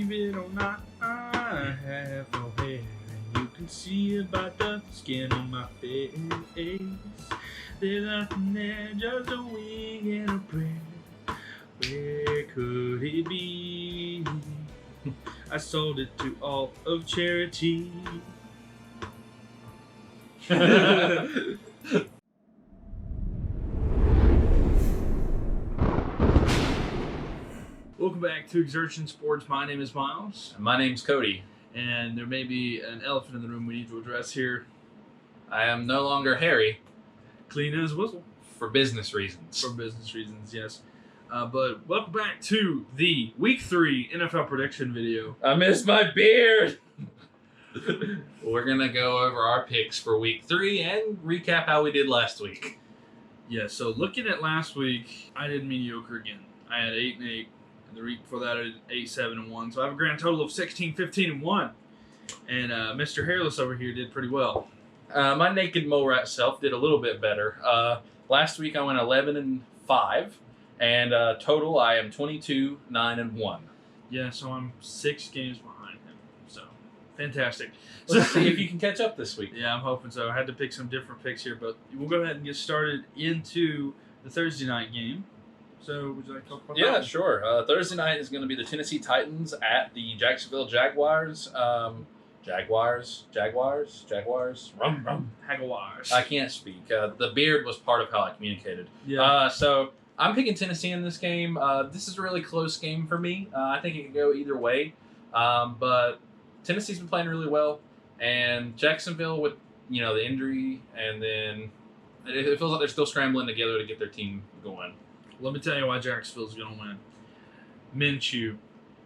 believe it or not, I have no hair, and you can see it by the skin on my face. There's nothing there, just a wing and a prayer. Where could it be? I sold it to all of charity. Welcome back to Exertion Sports. My name is Myles. My name's Cody. And there may be an elephant in the room we need to address here. I am no longer Harry. Clean as a whistle. For business reasons. For business reasons, yes. But welcome back to the Week 3 NFL prediction video. I miss my beard! We're going to go over our picks for Week 3 and recap how we did last week. Yeah, so looking at last week, I did mediocre again. I had 8-8. And the week before that, I did 8-7-1. So I have a grand total of 16-15-1. And Mr. Hairless over here did pretty well. My naked mole rat self did a little bit better. Last week I went 11-5. And total, I am 22-9-1. Yeah, so I'm 6 games behind him. So, fantastic. Let's see if you can catch up this week. Yeah, I'm hoping so. I had to pick some different picks here, but we'll go ahead and get started into the Thursday night game. So, would you like to talk about that? Yeah, sure. Thursday night is going to be the Tennessee Titans at the Jacksonville Jaguars. Jaguars. Rum, rum. Jaguars. I can't speak. The beard was part of how I communicated. Yeah. So I'm picking Tennessee in this game. This is a really close game for me. I think it could go either way. But Tennessee's been playing really well. And Jacksonville with, the injury, and then it feels like they're still scrambling together to get their team going. Let me tell you why Jacksonville's going to win. Minshew.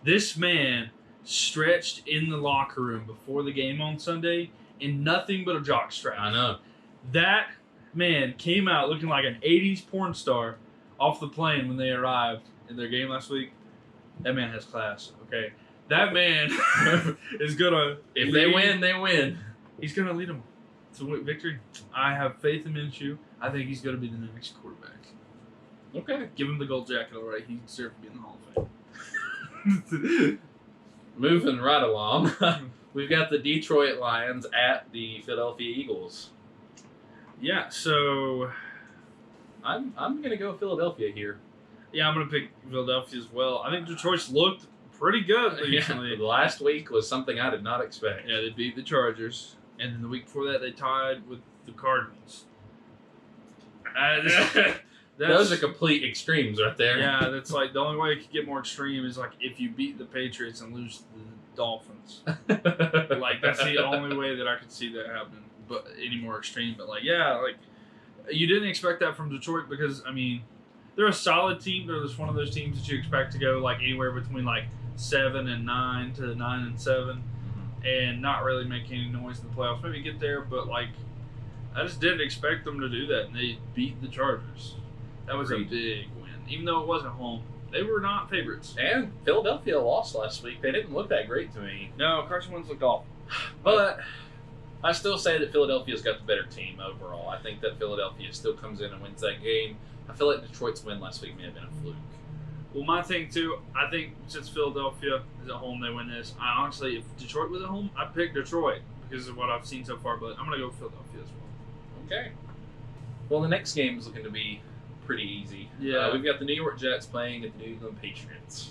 This man stretched in the locker room before the game on Sunday in nothing but a jockstrap. I know. That man came out looking like an 80s porn star off the plane when they arrived in their game last week. That man has class, okay? That man is going to... If they win, they win. He's going to lead them to victory. I have faith in Minshew. I think he's going to be the next quarterback. Okay. Give him the gold jacket, all right? He deserves to be in the Hall of Fame. Moving right along, we've got the Detroit Lions at the Philadelphia Eagles. Yeah, so I'm gonna go Philadelphia here. Yeah, I'm gonna pick Philadelphia as well. I think Detroit's looked pretty good recently. Yeah, last week was something I did not expect. Yeah, they beat the Chargers, and then the week before that they tied with the Cardinals. Those are complete extremes right there. Yeah, that's like the only way it could get more extreme is like if you beat the Patriots and lose the Dolphins. Like that's the only way that I could see that happening. But any more extreme. But you didn't expect that from Detroit because they're a solid team. They're just one of those teams that you expect to go anywhere between 7-9 to 9-7, and not really make any noise in the playoffs. Maybe get there, but I just didn't expect them to do that, and they beat the Chargers. That was a big win. Even though it wasn't home, they were not favorites. And Philadelphia lost last week. They didn't look that great to me. No, Carson Wentz looked awful. But I still say that Philadelphia's got the better team overall. I think that Philadelphia still comes in and wins that game. I feel like Detroit's win last week may have been a fluke. Well, my thing, too, I think since Philadelphia is at home, they win this. I honestly, if Detroit was at home, I'd pick Detroit because of what I've seen so far, but I'm going to go Philadelphia as well. Okay. Well, the next game is looking to be pretty easy. Yeah. We've got the New York Jets playing at the New England Patriots.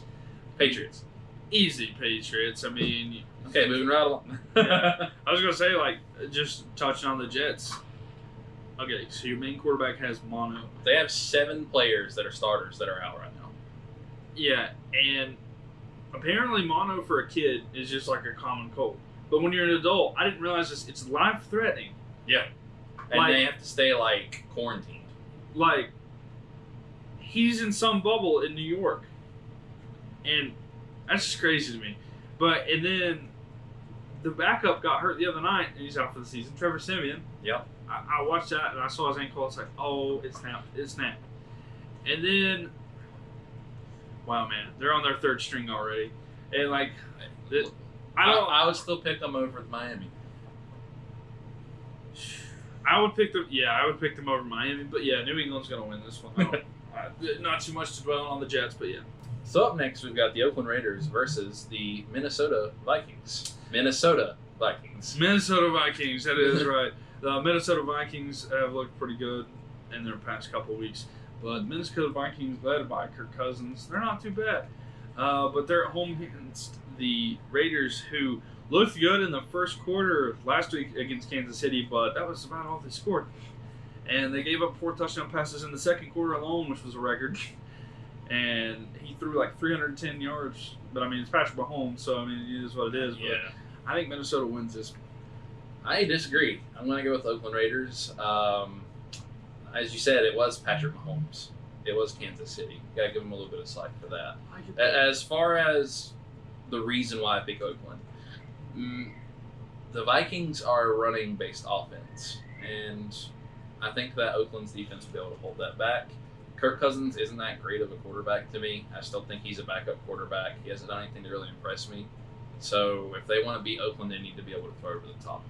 Easy Patriots. Okay, moving right along. Yeah. I was going to say, just touching on the Jets. Okay, so your main quarterback has mono. They have 7 players that are starters that are out right now. Yeah, and apparently mono for a kid is just like a common cold. But when you're an adult, I didn't realize this. It's life-threatening. Yeah. And they have to stay, quarantined. He's in some bubble in New York. And that's just crazy to me. And then the backup got hurt the other night, and he's out for the season. Trevor Siemian. Yep. I watched that, and I saw his ankle. It's it snapped. And then, wow, man, they're on their 3rd string already. And, I would still pick them over Miami. I would pick them over Miami. But, yeah, New England's going to win this one. Not too much to dwell on the Jets, but, yeah. So up next, we've got the Oakland Raiders versus the Minnesota Vikings. Minnesota Vikings. Minnesota Vikings, that is right. The Minnesota Vikings have looked pretty good in their past couple weeks. But Minnesota Vikings, led by Kirk Cousins, they're not too bad. But they're at home against the Raiders, who looked good in the first quarter last week against Kansas City, but that was about all they scored. And they gave up 4 touchdown passes in the second quarter alone, which was a record. And he threw like 310 yards. But, I mean, it's Patrick Mahomes, so, I mean, it is what it is. But Yeah. I think Minnesota wins this. I disagree. I'm going to go with Oakland Raiders. As you said, it was Patrick Mahomes. It was Kansas City. Got to give him a little bit of slack for that. As far as the reason why I pick Oakland, the Vikings are a running-based offense, and I think that Oakland's defense will be able to hold that back. Kirk Cousins isn't that great of a quarterback to me. I still think he's a backup quarterback. He hasn't done anything to really impress me. So if they want to beat Oakland, they need to be able to throw over the top.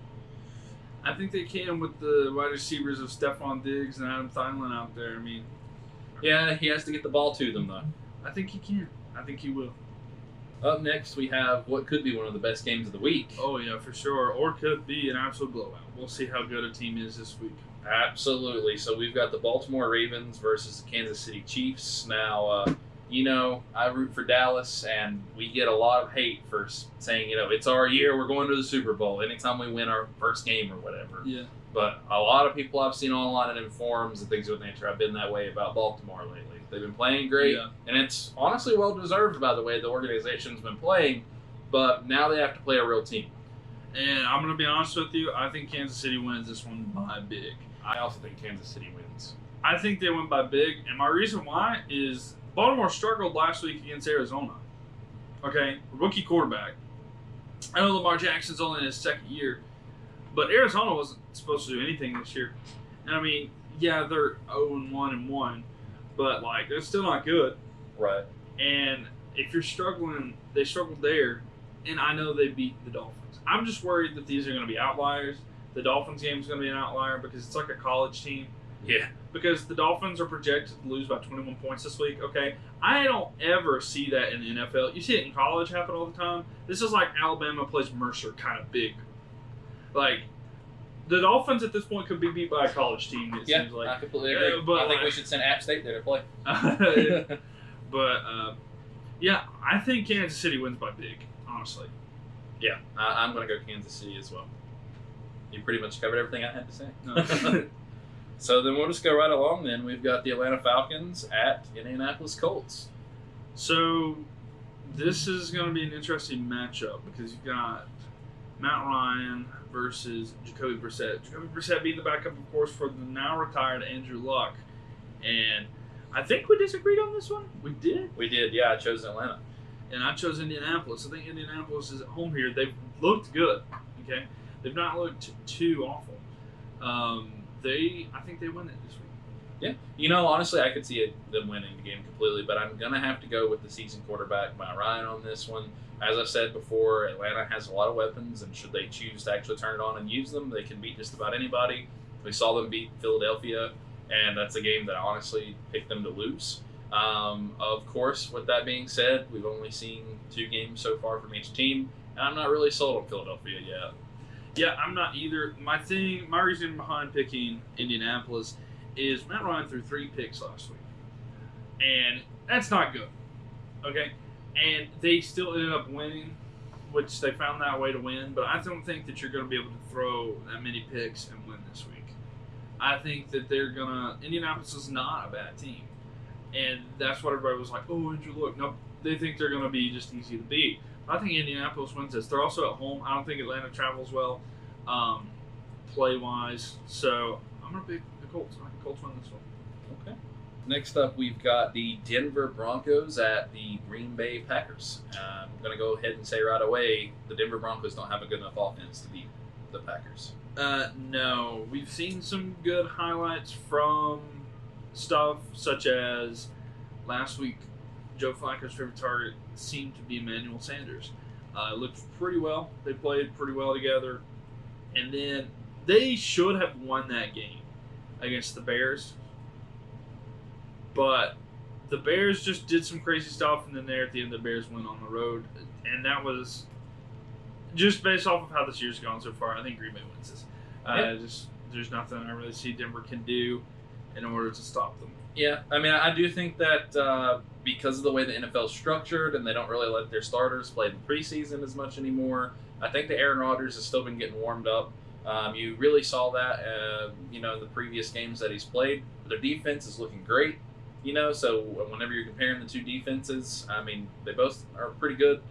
I think they can with the wide receivers of Stephon Diggs and Adam Thielen out there. I mean, yeah, he has to get the ball to them, though. I think he can. I think he will. Up next, we have what could be one of the best games of the week. Oh, yeah, for sure. Or could be an absolute blowout. We'll see how good a team is this week. Absolutely. So we've got the Baltimore Ravens versus the Kansas City Chiefs. Now, you know, I root for Dallas, and we get a lot of hate for saying, you know, it's our year, we're going to the Super Bowl anytime we win our first game or whatever. Yeah. But a lot of people I've seen online and in forums and things of that nature have been that way about Baltimore lately. They've been playing great, and it's honestly well-deserved by the way the organization's been playing, but now they have to play a real team. And I'm going to be honest with you, I think Kansas City wins this one by big. I also think Kansas City wins. I think they win by big, and my reason why is Baltimore struggled last week against Arizona. Okay, rookie quarterback. I know Lamar Jackson's only in his second year, but Arizona wasn't supposed to do anything this year. And I mean, yeah, they're 0-1-1, but like they're still not good. Right. And if you're struggling, they struggled there, and I know they beat the Dolphins. I'm just worried that these are going to be outliers. The Dolphins game is going to be an outlier because it's like a college team. Yeah. Because the Dolphins are projected to lose by 21 points this week, okay? I don't ever see that in the NFL. You see it in college happen all the time. This is like Alabama plays Mercer kind of big. Like, the Dolphins at this point could be beat by a college team, it seems like. I completely agree. But I think we should send App State there to play. Yeah, I think Kansas City wins by big, honestly. Yeah, I'm going to go Kansas City as well. You pretty much covered everything I had to say. No. So then we'll just go right along then. We've got the Atlanta Falcons at Indianapolis Colts. So this is going to be an interesting matchup because you've got Matt Ryan versus Jacoby Brissett. Jacoby Brissett being the backup, of course, for the now retired Andrew Luck. And I think we disagreed on this one. We did. We did, yeah. I chose Atlanta. And I chose Indianapolis. I think Indianapolis is at home here. They've looked good, okay? They've not looked too awful. I think they win it this week. Yeah. You know, honestly, I could see them winning the game completely, but I'm going to have to go with the seasoned quarterback, Matt Ryan, on this one. As I said before, Atlanta has a lot of weapons, and should they choose to actually turn it on and use them, they can beat just about anybody. We saw them beat Philadelphia, and that's a game that I honestly picked them to lose. Of course, with that being said, we've only seen 2 games so far from each team, and I'm not really sold on Philadelphia yet. Yeah, I'm not either. My reason behind picking Indianapolis is Matt Ryan threw 3 picks last week. And that's not good. Okay? And they still ended up winning, which they found that way to win. But I don't think that you're going to be able to throw that many picks and win this week. I think that Indianapolis is not a bad team. And that's what everybody was like, oh, Andrew Luck. No, they think they're going to be just easy to beat. I think Indianapolis wins this. They're also at home. I don't think Atlanta travels well play-wise. So I'm going to pick the Colts. I think Colts win this one. Okay. Next up, we've got the Denver Broncos at the Green Bay Packers. I'm going to go ahead and say right away, the Denver Broncos don't have a good enough offense to beat the Packers. No. We've seen some good highlights from stuff such as last week, Joe Flacco's favorite target seemed to be Emmanuel Sanders. Looked pretty well. They played pretty well together. And then they should have won that game against the Bears. But the Bears just did some crazy stuff, and then there at the end, the Bears went on the road, and that was just based off of how this year's gone so far. I think Green Bay wins this. There's nothing I really see Denver can do in order to stop them. Yeah, I mean, I do think that because of the way the NFL is structured and they don't really let their starters play in the preseason as much anymore, I think that Aaron Rodgers has still been getting warmed up. You really saw that, in the previous games that he's played. Their defense is looking great, so whenever you're comparing the two defenses, I mean, they both are pretty good.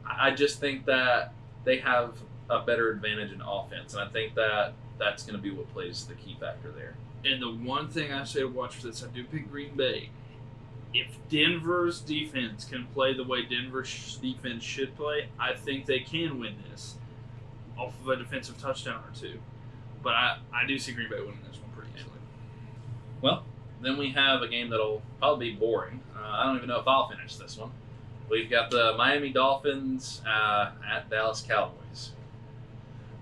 I just think that they have a better advantage in offense, and I think that that's going to be what plays the key factor there. And the one thing I say to watch for this, I do pick Green Bay. If Denver's defense can play the way Denver's defense should play, I think they can win this off of a defensive touchdown or two. But I do see Green Bay winning this one pretty easily. Well, then we have a game that'll probably be boring. I don't even know if I'll finish this one. We've got the Miami Dolphins at Dallas Cowboys.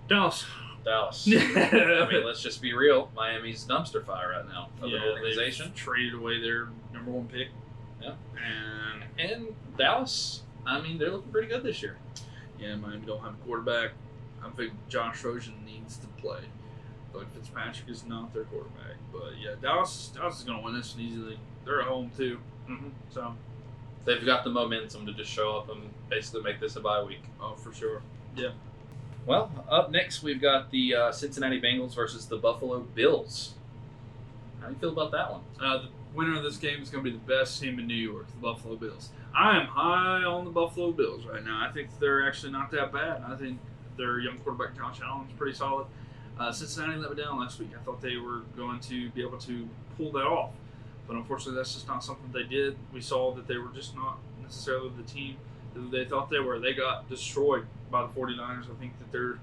Dallas. I mean, let's just be real. Miami's dumpster fire right now of an organization. They've traded away their number one pick. Yeah. And Dallas, I mean, they're looking pretty good this year. Yeah, Miami don't have a quarterback. I think Josh Rosen needs to play. But Fitzpatrick is not their quarterback. But yeah, Dallas is going to win this one easily. They're at home too. Mm-hmm. So they've got the momentum to just show up and basically make this a bye week. Oh, for sure. Yeah. Well, up next we've got the Cincinnati Bengals versus the Buffalo Bills. How do you feel about that one? The winner of this game is going to be the best team in New York, the Buffalo Bills. I am high on the Buffalo Bills right now. I think they're actually not that bad. I think their young quarterback, Josh Allen, is pretty solid. Cincinnati let me down last week. I thought they were going to be able to pull that off. But unfortunately, that's just not something they did. We saw that they were just not necessarily the team that they thought they were. They got destroyed by the 49ers. I think that they're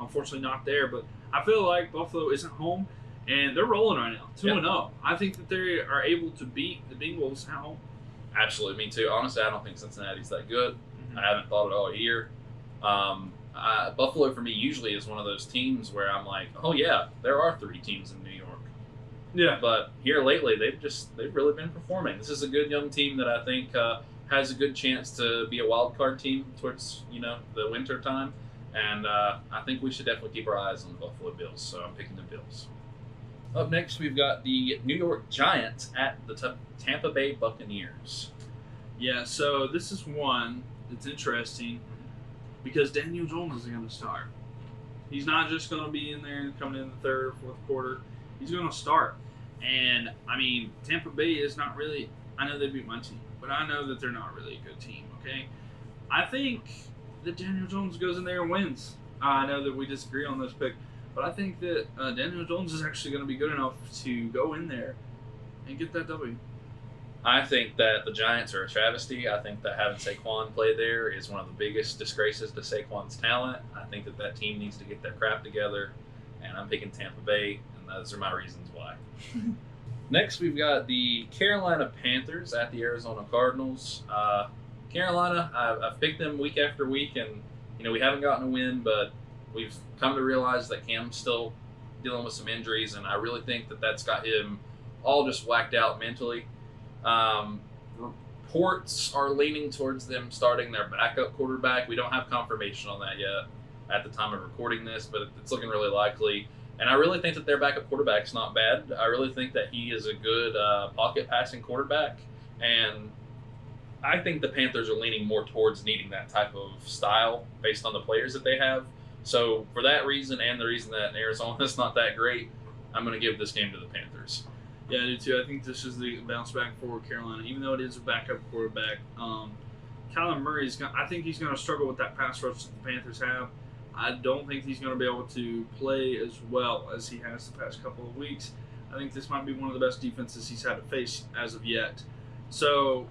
unfortunately not there. But I feel like Buffalo isn't home, and they're rolling right now, 2-0. I think that they are able to beat the Bengals at home. Absolutely, me too. Honestly, I don't think Cincinnati's that good. Mm-hmm. I haven't thought it all year. Buffalo, for me, usually is one of those teams where I'm like, oh, yeah, there are 3 teams in New York. Yeah. But here lately, they've really been performing. This is a good young team that I think has a good chance to be a wild card team towards the winter time, and I think we should definitely keep our eyes on the Buffalo Bills. So I'm picking the Bills. Up next, we've got the New York Giants at the Tampa Bay Buccaneers. Yeah, so this is one that's interesting because Daniel Jones is going to start. He's not just going to be in there coming in the third or fourth quarter. He's going to start. And, I mean, Tampa Bay is not really – I know they beat my team, but I know that they're not really a good team, okay? I think that Daniel Jones goes in there and wins. I know that we disagree on this pick, but I think that Daniel Jones is actually going to be good enough to go in there and get that W. I think that the Giants are a travesty. I think that having Saquon play there is one of the biggest disgraces to Saquon's talent. I think that team needs to get their crap together, and I'm picking Tampa Bay, and those are my reasons why. Next, we've got the Carolina Panthers at the Arizona Cardinals. Carolina, I've picked them week after week, and we haven't gotten a win, but we've come to realize that Cam's still dealing with some injuries, and I really think that that's got him all just whacked out mentally. Reports are leaning towards them starting their backup quarterback. We don't have confirmation on that yet at the time of recording this, but it's looking really likely. And I really think that their backup quarterback's not bad. I really think that he is a good pocket passing quarterback. And I think the Panthers are leaning more towards needing that type of style based on the players that they have. So for that reason and the reason that Arizona's not that great, I'm going to give this game to the Panthers. Yeah, I do too. I think this is the bounce back for Carolina, even though it is a backup quarterback. Kyler Murray I think he's going to struggle with that pass rush that the Panthers have. I don't think he's going to be able to play as well as he has the past couple of weeks. I think this might be one of the best defenses he's had to face as of yet. So,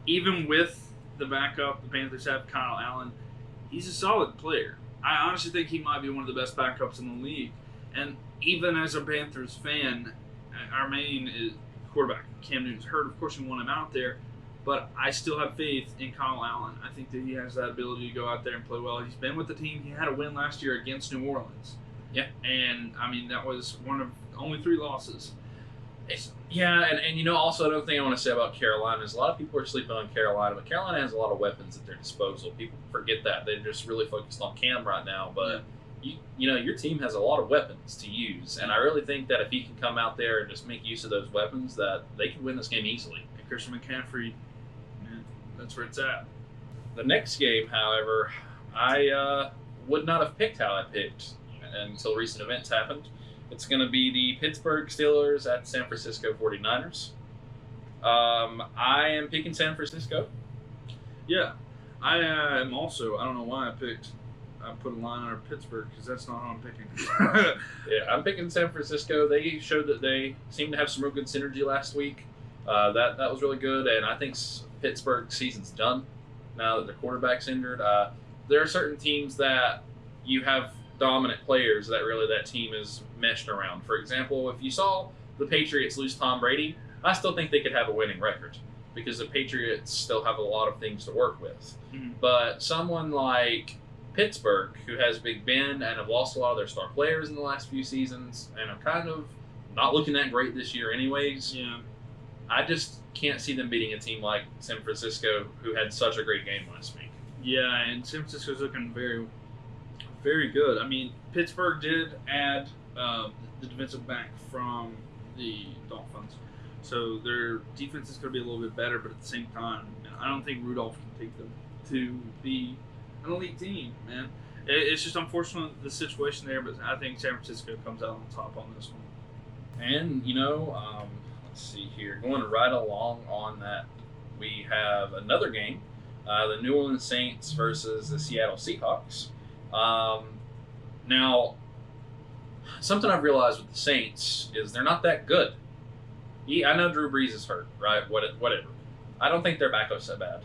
even with the backup the Panthers have, Kyle Allen, he's a solid player. I honestly think he might be one of the best backups in the league. And even as a Panthers fan, our main quarterback, Cam Newton's hurt. Of course, we want him out there. But I still have faith in Kyle Allen. I think that he has that ability to go out there and play well. He's been with the team. He had a win last year against New Orleans. Yeah. And, I mean, that was one of only 3 losses. And also another thing I want to say about Carolina is a lot of people are sleeping on Carolina, but Carolina has a lot of weapons at their disposal. People forget that. They're just really focused on Cam right now, but your team has a lot of weapons to use, and I really think that if he can come out there and just make use of those weapons, that they can win this game easily. And Christian McCaffrey, man, that's where it's at. The next game, however, I would not have picked how I picked until recent events happened. It's going to be the Pittsburgh Steelers at San Francisco 49ers. I am picking San Francisco. Yeah, I am also. I don't know why I put a line under Pittsburgh because that's not how I'm picking. Yeah, I'm picking San Francisco. They showed that they seemed to have some real good synergy last week. That was really good, and I think Pittsburgh's season's done now that their quarterback's injured. There are certain teams that you have dominant players that team is meshed around. For example, if you saw the Patriots lose Tom Brady, I still think they could have a winning record because the Patriots still have a lot of things to work with. Mm-hmm. But someone like Pittsburgh, who has Big Ben and have lost a lot of their star players in the last few seasons and are kind of not looking that great this year anyways, I just can't see them beating a team like San Francisco, who had such a great game last week. Yeah, and San Francisco's looking very, very good. I mean, Pittsburgh did add the defensive back from the Dolphins, so their defense is going to be a little bit better, but at the same time, I don't think Rudolph can take them to be an elite team, man. It's just unfortunate the situation there, but I think San Francisco comes out on top on this one. And, let's see here. Going right along on that, we have another game, the New Orleans Saints versus the Seattle Seahawks. Now, something I've realized with the Saints is they're not that good. I know Drew Brees is hurt, right? Whatever. I don't think their backup's that bad.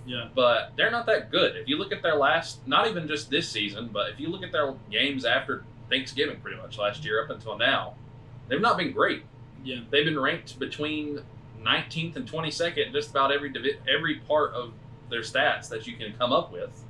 Yeah. But they're not that good. If you look at their not even just this season, but if you look at their games after Thanksgiving pretty much last year up until now, they've not been great. Yeah. They've been ranked between 19th and 22nd in just about every part of their stats that you can come up with.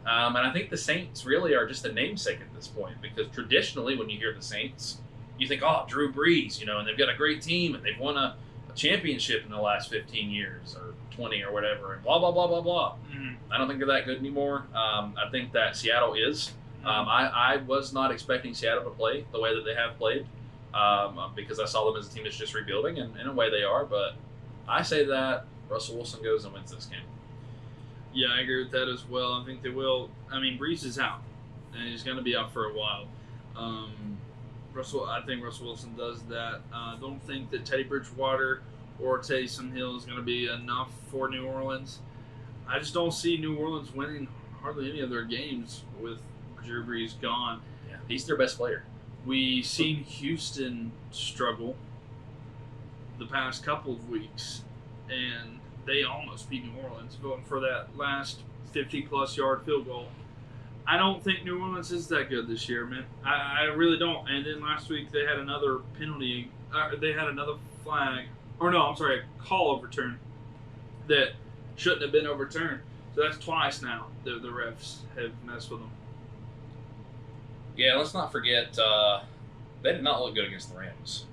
And I think the Saints really are just a namesake at this point because traditionally when you hear the Saints, you think, oh, Drew Brees, and they've got a great team and they've won a championship in the last 15 years or 20 or whatever and blah, blah, blah, blah, blah. Mm-hmm. I don't think they're that good anymore. I think that Seattle is. I was not expecting Seattle to play the way that they have played because I saw them as a team that's just rebuilding, and in a way they are, but I say that Russell Wilson goes and wins this game. Yeah, I agree with that as well. I think they will. I mean, Brees is out, and he's going to be out for a while. I think Russell Wilson does that. I don't think that Teddy Bridgewater or Taysom Hill is going to be enough for New Orleans. I just don't see New Orleans winning hardly any of their games with Drew Brees gone. Yeah, he's their best player. We've seen Houston struggle the past couple of weeks, and they almost beat New Orleans going for that last 50-plus yard field goal. I don't think New Orleans is that good this year, man. I really don't. And then last week they had another penalty. They had another flag. Or no, I'm sorry, a call overturned that shouldn't have been overturned. So that's twice now the refs have messed with them. Yeah, let's not forget, they did not look good against the Rams.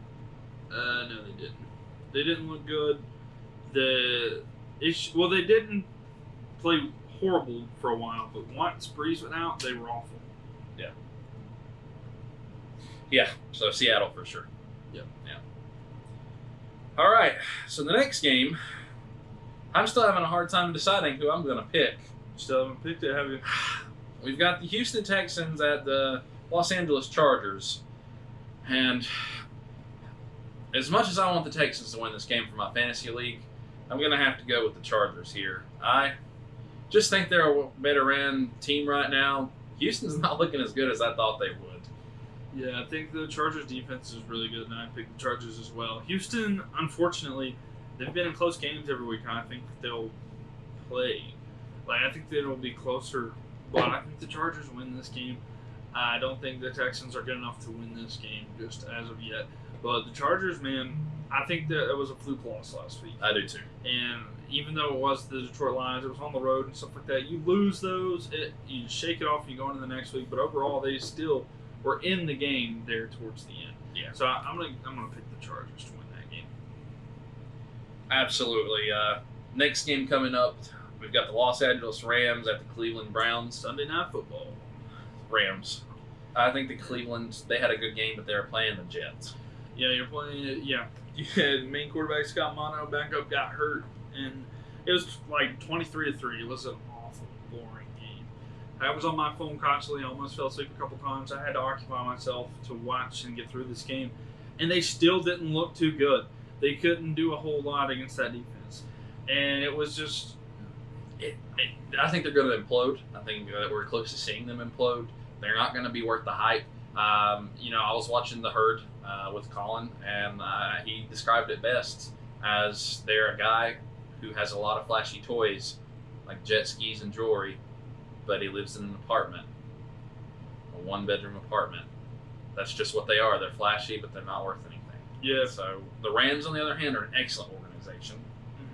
No, they didn't. They didn't look good. They didn't play horrible for a while, but once Brees went out, they were awful. Yeah. Yeah, so Seattle for sure. Yeah. All right, so the next game, I'm still having a hard time deciding who I'm going to pick. Still haven't picked it, have you? We've got the Houston Texans at the Los Angeles Chargers, and as much as I want the Texans to win this game for my fantasy league, I'm going to have to go with the Chargers here. I just think they're a better ran team right now. Houston's not looking as good as I thought they would. Yeah, I think the Chargers defense is really good, and I picked the Chargers as well. Houston, unfortunately, they've been in close games every week, and I think they'll play. I think it'll be closer, but I think the Chargers win this game. I don't think the Texans are good enough to win this game just as of yet. But the Chargers, man, I think that it was a fluke loss last week. I do too. And even though it was the Detroit Lions, it was on the road and stuff like that. You lose those, you shake it off, and you go into the next week. But overall, they still were in the game there towards the end. Yeah. So I'm gonna pick the Chargers to win that game. Absolutely. Next game coming up, we've got the Los Angeles Rams at the Cleveland Browns. Sunday Night Football. Rams. I think the Cleveland, they had a good game, but they were playing the Jets. Yeah, you're playing. Yeah, main quarterback Scott Mono backup got hurt, and it was like 23-3. It was an awful, boring game. I was on my phone constantly. I almost fell asleep a couple times. I had to occupy myself to watch and get through this game, and they still didn't look too good. They couldn't do a whole lot against that defense, and it was just. I think they're going to implode. I think that we're close to seeing them implode. They're not going to be worth the hype. I was watching The Herd with Colin, and he described it best as they're a guy who has a lot of flashy toys, like jet skis and jewelry, but he lives in an apartment, a one-bedroom apartment. That's just what they are. They're flashy, but they're not worth anything. Yeah. So the Rams, on the other hand, are an excellent organization.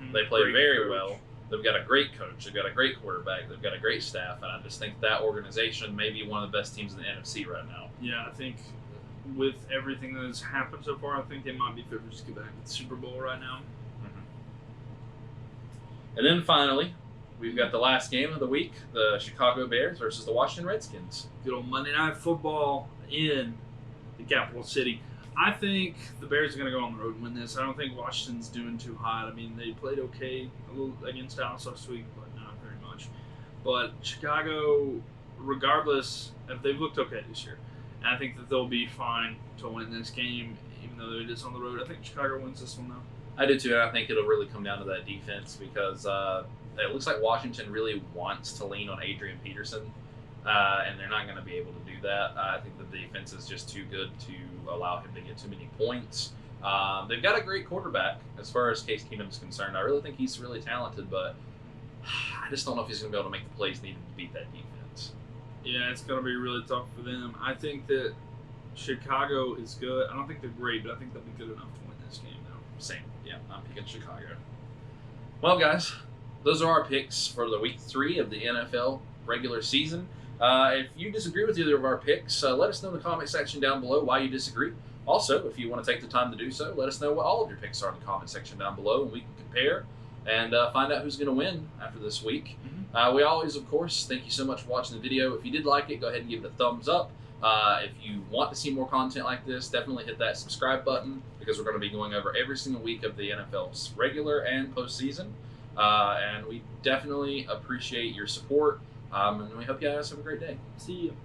Mm-hmm. They play Great very coach. well. They've got a great coach. They've got a great quarterback. They've got a great staff. And I just think that organization may be one of the best teams in the NFC right now. Yeah, I think with everything that has happened so far, I think they might be favorites to get back to the Super Bowl right now. Mm-hmm. And then finally, we've got the last game of the week, the Chicago Bears versus the Washington Redskins. Good old Monday Night Football in the capital city. I think the Bears are going to go on the road and win this. I don't think Washington's doing too hot. I mean, they played okay a little against Dallas last week, but not very much. But Chicago, regardless, they've looked okay this year. And I think that they'll be fine to win this game, even though it is on the road. I think Chicago wins this one, though. I do too, and I think it'll really come down to that defense because it looks like Washington really wants to lean on Adrian Peterson, and they're not going to be able to do that. I think the defense is just too good to allow him to get too many points. They've got a great quarterback as far as Case Keenum is concerned. I really think he's really talented, but I just don't know if he's going to be able to make the plays needed to beat that defense. Yeah, it's going to be really tough for them. I think that Chicago is good. I don't think they're great, but I think they'll be good enough to win this game, though. Same. Yeah, I'm picking Chicago. Well, guys, those are our picks for the week 3 of the NFL regular season. If you disagree with either of our picks, let us know in the comment section down below why you disagree. Also, if you want to take the time to do so, let us know what all of your picks are in the comment section down below, and we can compare and find out who's going to win after this week. Mm-hmm. We always, of course, thank you so much for watching the video. If you did like it, go ahead and give it a thumbs up. If you want to see more content like this, definitely hit that subscribe button because we're going to be going over every single week of the NFL's regular and postseason. And we definitely appreciate your support. And we hope you guys have a great day. See you.